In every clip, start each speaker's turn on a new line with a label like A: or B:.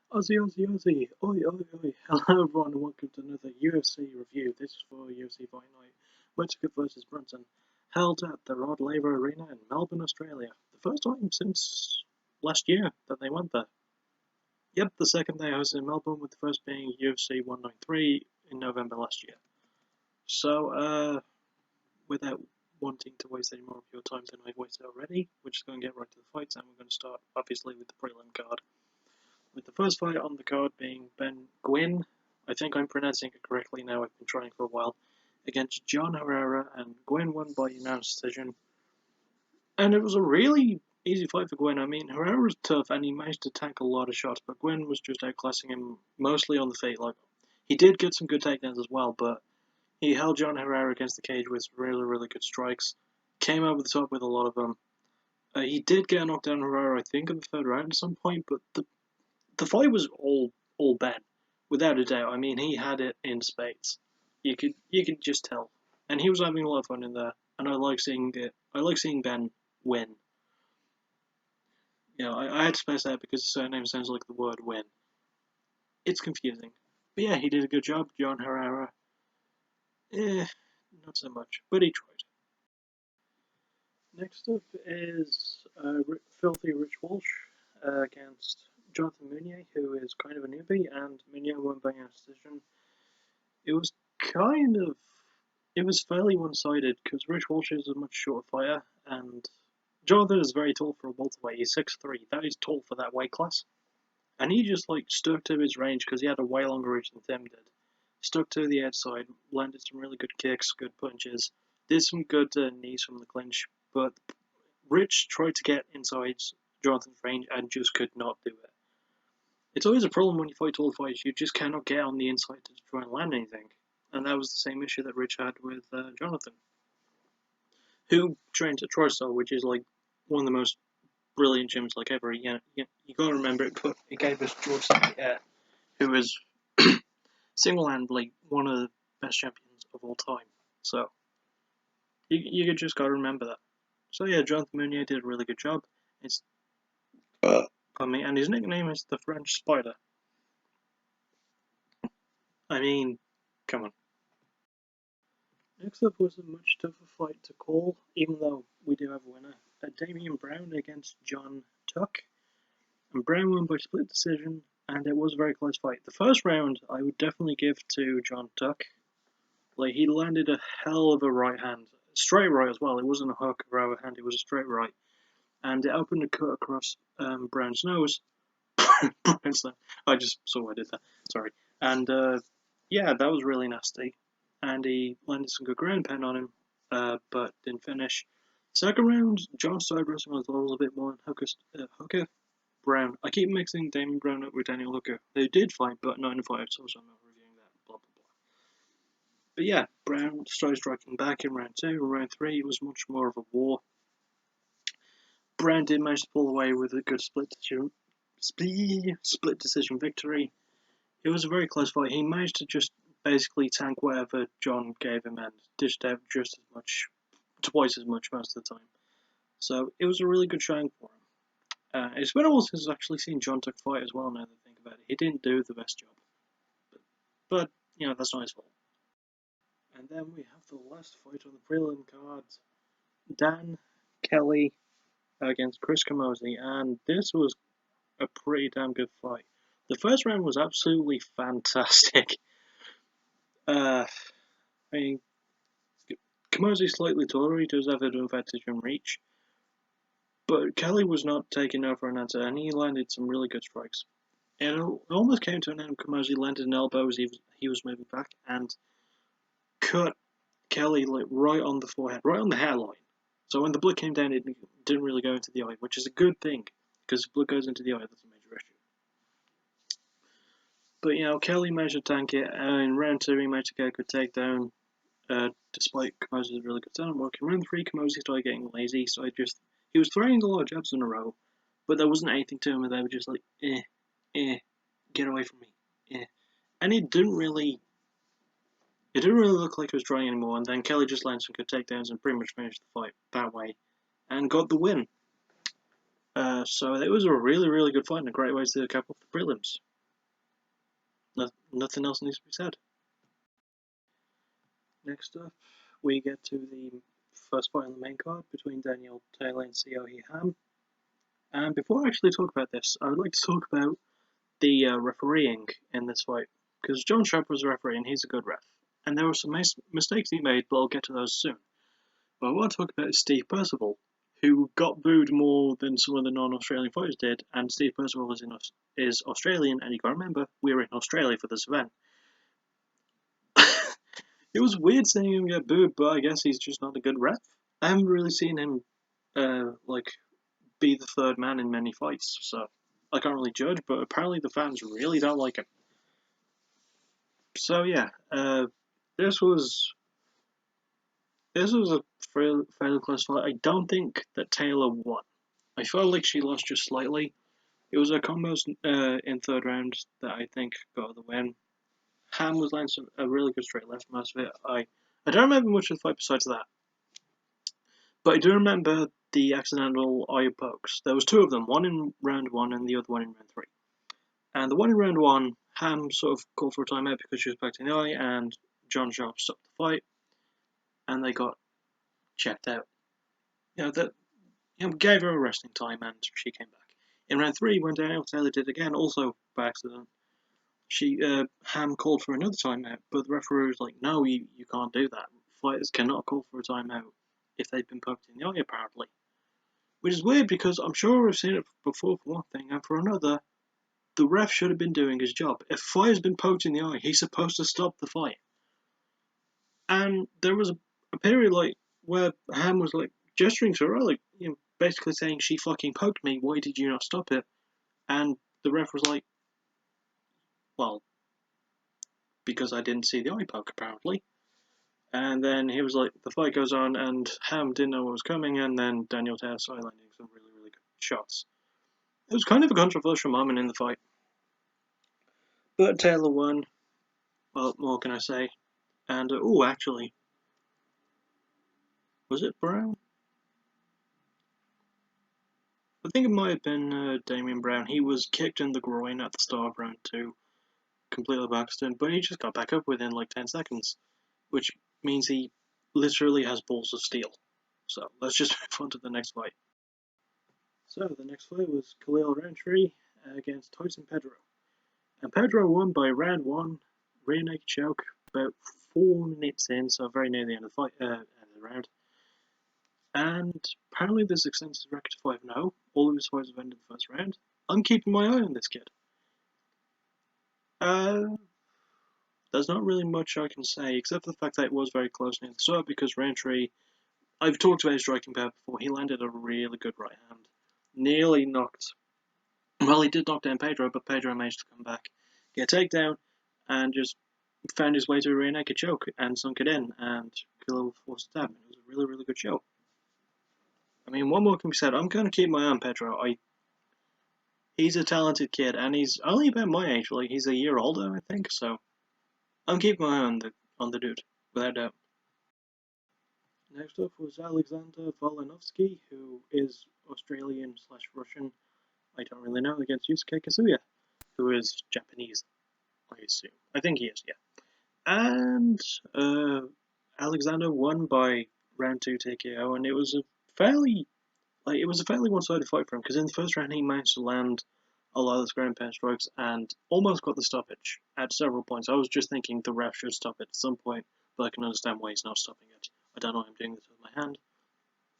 A: Aussie, Aussie, Aussie. Oi, oi, oi. Hello, everyone, and welcome to another UFC review. This is for UFC Fight Night. Whittaker versus Brunson, held at the Rod Laver Arena in Melbourne, Australia. The first time since last year that they went there. Yep, the second they hosted in Melbourne, with the first being UFC 193 in November last year. So, without wanting to waste any more of your time than I've wasted already, we're just going to get right to the fights, and we're going to start, obviously, with the prelim card. With the first fight on the card being Ben Gwynn, I think I'm pronouncing it correctly now, I've been trying for a while, against John Herrera, and Gwynn won by unanimous decision. And it was a really easy fight for Gwynn. I mean, Herrera was tough and he managed to tank a lot of shots, but Gwynn was just outclassing him mostly on the feet. Like, he did get some good takedowns as well, but he held John Herrera against the cage with really, really good strikes. Came over the top with a lot of them. He did get a knockdown Herrera, I think, in the third round at some point, but the fight was all Ben, without a doubt. I mean, he had it in spades. You could just tell, and he was having a lot of fun in there. And I like seeing it. I like seeing Ben win. You know, I had to space that because his surname sounds like the word win. It's confusing, but yeah, he did a good job. John Herrera, not so much, but he tried. Next up is Filthy Rich Walsh against Jonathan Meunier, who is kind of a newbie, and Meunier won by a decision. It was kind of it was fairly one-sided because Rich Walsh is a much shorter fighter, and Jonathan is very tall for a welterweight. He's 6'3". That is tall for that weight class, and he just like stuck to his range because he had a way longer reach than Tim did. Stuck to the outside, landed some really good kicks, good punches, did some good knees from the clinch, but Rich tried to get inside Jonathan's range and just could not do it. It's always a problem when you fight tall fighters, you just cannot get on the inside to try and land anything. And that was the same issue that Rich had with Jonathan, who trains at TriStar, which is like one of the most brilliant gyms like ever. You gotta remember it, but it gave us George St. who is single-handedly one of the best champions of all time. So you just gotta remember that. So yeah, Jonathan Meunier did a really good job. It's pardon me, and his nickname is the French Spider. I mean, come on. Next up was a much tougher fight to call, even though we do have a winner. Damian Brown against John Tuck. And Brown won by split decision, and it was a very close fight. The first round, I would definitely give to John Tuck. Like, he landed a hell of a right hand. Straight right as well. It wasn't a hook or overhand, it was a straight right. And it opened a cut across Brown's nose. I just saw I did that. Sorry. And yeah, that was really nasty. And he landed some good ground pound on him, but didn't finish. Second round, John started wrestling a little bit more than Hooker Brown. I keep mixing Damon Brown up with Daniel Hooker. They did fight, but not in a fight, so I'm not reviewing that. Blah blah blah. But yeah, Brown started striking back in round 2. In round 3, it was much more of a war. Brown did manage to pull away with a good split decision victory. It was a very close fight. He managed to just basically tank whatever John gave him and dished out just as much, twice as much most of the time. So it was a really good showing for him. It's been a while since I've actually seen John Tuck fight as well, now that I think about it. He didn't do the best job. But you know, that's not his fault. And then we have the last fight on the prelim card. Dan Kelly against Chris Camozzi, and this was a pretty damn good fight. The first round was absolutely fantastic. I mean, Camozzi's slightly taller, he does have an advantage in reach, but Kelly was not taking no for an answer, and he landed some really good strikes. It almost came to an end. Camozzi landed an elbow as he was moving back and cut Kelly like right on the forehead, right on the hairline. So when the blood came down, it didn't really go into the eye, which is a good thing, because if blood goes into the eye, that's a major issue. But you know, Kelly managed to tank it, and in round 2 he managed to get a good takedown, despite Camozzi's really good stand work. In round 3, Camozzi started getting lazy, so he was throwing a lot of jabs in a row, but there wasn't anything to him, and they were just like, get away from me, and it didn't really look like it was trying anymore. And then Kelly just landed some good takedowns and pretty much finished the fight that way, and got the win. So it was a really, really good fight and a great way to cap off the prelims. nothing else needs to be said. Next up, we get to the first fight on the main card between Daniel Taylor and Seohee Ham. And before I actually talk about this, I would like to talk about the refereeing in this fight, because John Sharp was a referee and he's a good ref. And there were some mistakes he made, but I'll get to those soon. What I want to talk about is Steve Percival, who got booed more than some of the non-Australian fighters did, and Steve Percival is Australian, and you gotta remember, we're in Australia for this event. It was weird seeing him get booed, but I guess he's just not a good ref. I haven't really seen him, be the third man in many fights, so I can't really judge, but apparently the fans really don't like him. So yeah, this was a fairly close fight. I don't think that Taylor won. I felt like she lost just slightly. It was her combos in third round that I think got the win. Ham was landing a really good straight left most of it. I don't remember much of the fight besides that. But I do remember the accidental eye pokes. There was two of them, one in round 1 and the other one in round 3. And the one in round 1, Ham sort of called for a timeout because she was back to the eye, and John Sharp stopped the fight, and they got checked out. Gave her a resting time, and she came back. In round 3, when Daniel Taylor did again, also by accident, Ham called for another timeout, but the referee was like, no, you can't do that. Fighters cannot call for a timeout if they've been poked in the eye, apparently. Which is weird, because I'm sure we've seen it before for one thing, and for another, the ref should have been doing his job. If a fighter's been poked in the eye, he's supposed to stop the fight. And there was a period where Ham was gesturing to her, basically saying, she fucking poked me, why did you not stop it? And the ref was like, well, because I didn't see the eye poke, apparently. And then he was like, the fight goes on, and Ham didn't know what was coming, and then Daniel Taylor started landing some really, really good shots. It was kind of a controversial moment in the fight. But Taylor won. Well, what can I say? And, actually, was it Brown? I think it might have been Damian Brown. He was kicked in the groin at the start of round 2, completely by accident, but he just got back up within 10 seconds, which means he literally has balls of steel. So let's just move on to the next fight. So the next fight was Khalil Rountree against Tyson Pedro. And Pedro won by round 1, rear naked choke, about 4 minutes in, so very near the end of the fight, end of the round. And apparently this extends his record to 5-0. All of his fights have ended the first round. I'm keeping my eye on this kid. There's not really much I can say, except for the fact that it was very close near the start, because Rountree, I've talked about his striking power before, he landed a really good right hand. Nearly knocked, well, he did knock down Pedro, but Pedro managed to come back, get a takedown, and just found his way to a rear naked choke, and sunk it in, and Khalil forced a tap. It was a really, really good show. I mean, one more can be said, I'm going to keep my eye on Pedro. He's a talented kid, and he's only about my age, he's a year older, I think, so I'm keeping my eye on the dude, without doubt. Next up was Alexander Volkanovski, who is Australian/Russian, I don't really know, against Yusuke Kasuya, who is Japanese, I assume. I think he is, yeah. And Alexander won by round 2 TKO, and it was a fairly one-sided fight for him, because in the first round he managed to land a lot of the ground pound strikes and almost got the stoppage at several points. I was just thinking the ref should stop it at some point, but I can understand why he's not stopping it. I don't know why I'm doing this with my hand.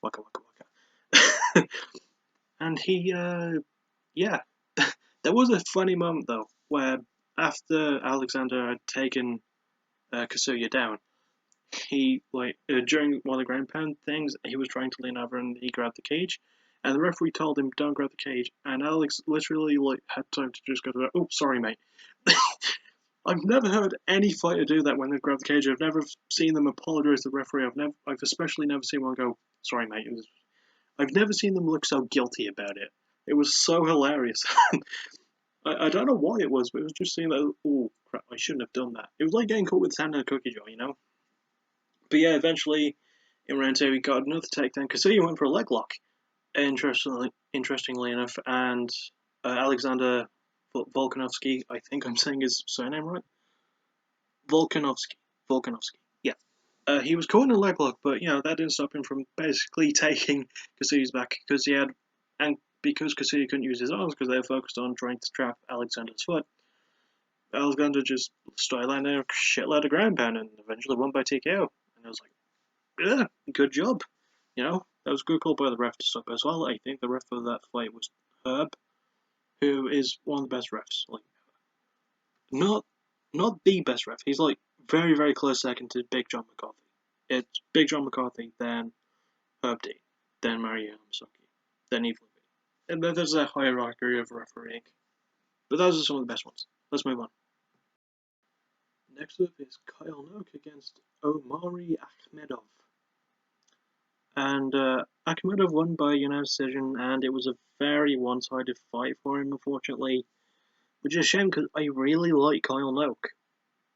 A: Waka waka waka. And he, yeah. There was a funny moment, though, where after Alexander had taken Kasuya down, he, during one of the ground pound things, he was trying to lean over and he grabbed the cage, and the referee told him, don't grab the cage, and Alex literally, had time to just go to that, oh, sorry, mate. I've never heard any fighter do that when they've grabbed the cage. I've never seen them apologise to the referee. I've especially never seen one go, sorry, mate. I've never seen them look so guilty about it. It was so hilarious. I don't know why it was, but it was just seeing that, oh, crap, I shouldn't have done that. It was like getting caught with his hand in a cookie jar, you know? But yeah, eventually, in round 2, he got another takedown, because he went for a leg lock, interestingly enough, and Alexander Volkanovski. I think I'm saying his surname right. Volkanovski. Yeah. He was caught in a leg lock, but that didn't stop him from basically taking Kasuya's back because Kasuya couldn't use his arms because they were focused on trying to trap Alexander's foot. Alexander just started landing a shitload of ground pound and eventually won by TKO. And I was like, yeah, good job. That was a good call by the ref to stop as well. I think the ref for that fight was Herb, who is one of the best refs. Like, not the best ref. He's like very, very close second to Big John McCarthy. It's Big John McCarthy, then Herb D, then Mario Yamasaki, then Eve Levy. And there's a hierarchy of refereeing. But those are some of the best ones. Let's move on. Next up is Kyle Noak against Omari Akhmedov. And Akhmedov won by unanimous decision, and it was a very one-sided fight for him, unfortunately. Which is a shame because I really like Kyle Noak,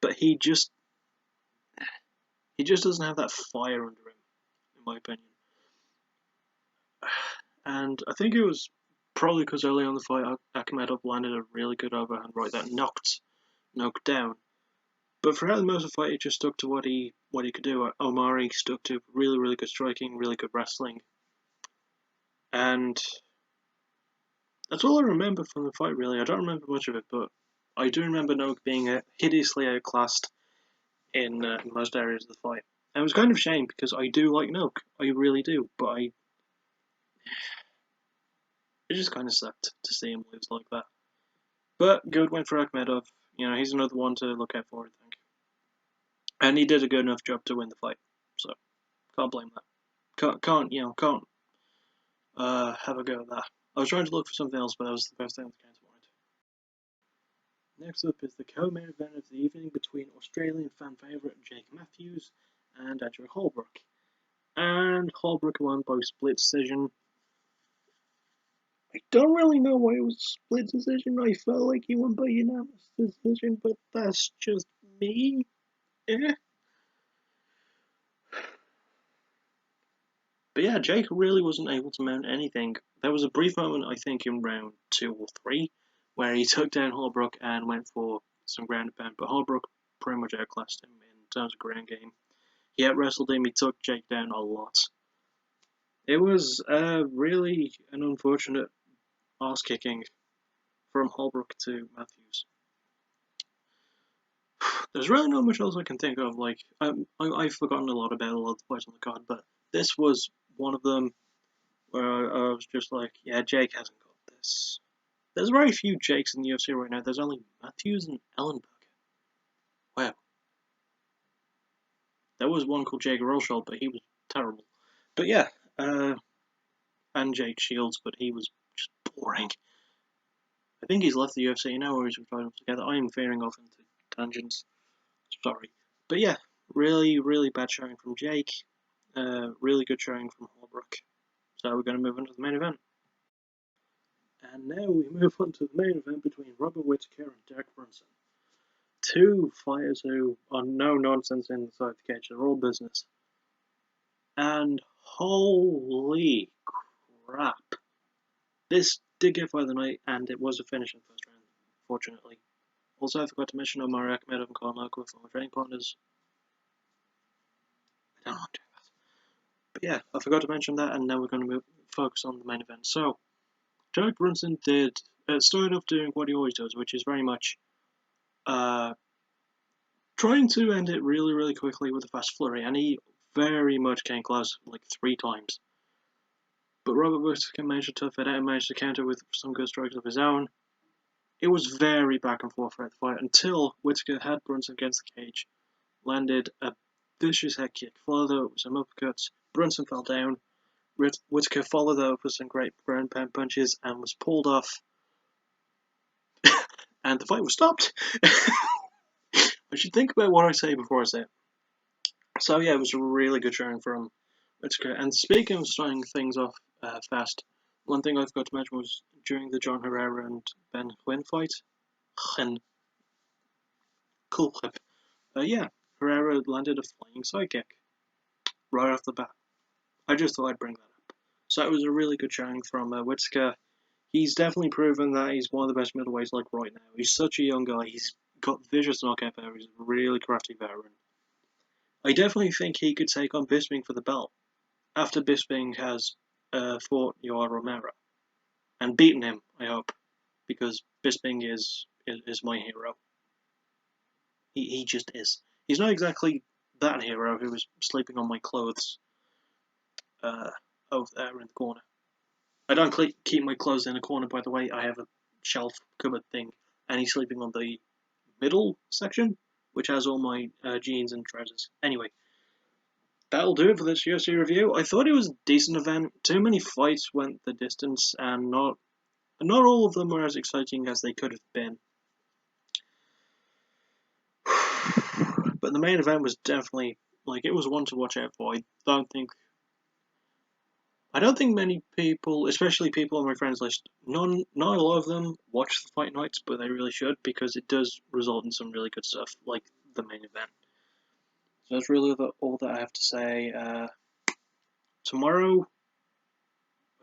A: but he just doesn't have that fire under him, in my opinion. And I think it was probably because early on the fight, Akhmedov landed a really good overhand right that knocked Noak down. But throughout the most of the fight, he just stuck to what he could do. Omari stuck to really, really good striking, really good wrestling. And that's all I remember from the fight, really. I don't remember much of it, but I do remember Noak being hideously outclassed in most areas of the fight. And it was kind of a shame, because I do like Noak. I really do, but it just kind of sucked to see him lose like that. But good win for Akhmedov. He's another one to look out for, I think. And he did a good enough job to win the fight, so can't blame that. Can't have a go at that. I was trying to look for something else, but that was the first thing that came to mind. Next up is the co-main event of the evening between Australian fan favourite Jake Matthews and Andrew Holbrook. And Holbrook won by split decision. I don't really know why it was a split decision. I felt like he won by unanimous decision, but that's just me. But yeah, Jake really wasn't able to mount anything. There was a brief moment, I think, in round 2 or 3, where he took down Holbrook and went for some ground and pound, but Holbrook pretty much outclassed him in terms of ground game. He out-wrestled him, he took Jake down a lot. It was really an unfortunate ass-kicking from Holbrook to Matthews. There's really not much else I can think of. Like, I've forgotten a lot about a lot of the fights on the card, but this was one of them where I was just like, yeah, Jake hasn't got this. There's very few Jakes in the UFC right now. There's only Matthews and Ellenberger. Wow. There was one called Jake Rosholt, but he was terrible. But yeah, and Jake Shields, but he was just boring. I think he's left the UFC now, or he's retired altogether. I am veering off into tangents. Sorry. But yeah, really, really bad showing from Jake. Really good showing from Holbrook. So we're going to move on to the main event. And now we move on to the main event between Robert Whittaker and Derek Brunson. Two fighters who are no nonsense inside the cage. They're all business. And holy crap. This did get fight of the night, and it was a finish in the first round, fortunately. Also, I forgot to mention Omari Akhmedov and Kyle Noak were former training partners. I don't want to do that. But yeah, I forgot to mention that, and now we're going to focus on the main event. So, Derek Brunson started off doing what he always does, which is very much trying to end it really, really quickly with a fast flurry, and he very much came close, like 3 times. But Robert Whittaker managed to tough it out and managed to counter with some good strikes of his own. It was very back and forth throughout the fight until Whittaker had Brunson against the cage, landed a vicious head kick, followed up with some uppercuts. Brunson fell down. Whittaker followed up with some great ground pound punches and was pulled off. And the fight was stopped. I should think about what I say before I say it. So yeah, it was a really good showing from Whittaker. And speaking of starting things off fast, one thing I forgot to mention was during the John Herrera and Ben Quinn fight. Cool clip. Yeah, Herrera landed a flying sidekick right off the bat. I just thought I'd bring that up. So it was a really good showing from Whittaker. He's definitely proven that he's one of the best middleweights like right now. He's such a young guy. He's got vicious knockout power. He's a really crafty veteran. I definitely think he could take on Bisping for the belt after Bisping has fought Yoel Romero and beaten him. I hope, because Bisping is my hero. He just is. He's not exactly that hero who was sleeping on my clothes uh, over there in the corner. I don't keep my clothes in a corner, by the way. I have a shelf cupboard thing, and he's sleeping on the middle section, which has all my jeans and trousers. Anyway, that'll do it for this UFC review. I thought it was a decent event. Too many fights went the distance, and not all of them were as exciting as they could have been. But the main event was definitely it was one to watch out for. I don't think many people, especially people on my friends list, not a lot of them watch the fight nights, but they really should because it does result in some really good stuff, like the main event. So that's really all that I have to say. Tomorrow,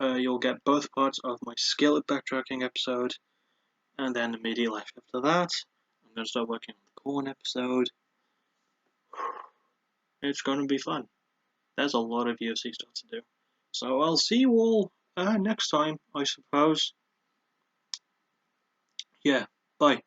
A: you'll get both parts of my skill at backtracking episode, and then immediately after that, I'm going to start working on the corn episode. It's going to be fun. There's a lot of UFC stuff to do. So I'll see you all next time, I suppose. Yeah, bye.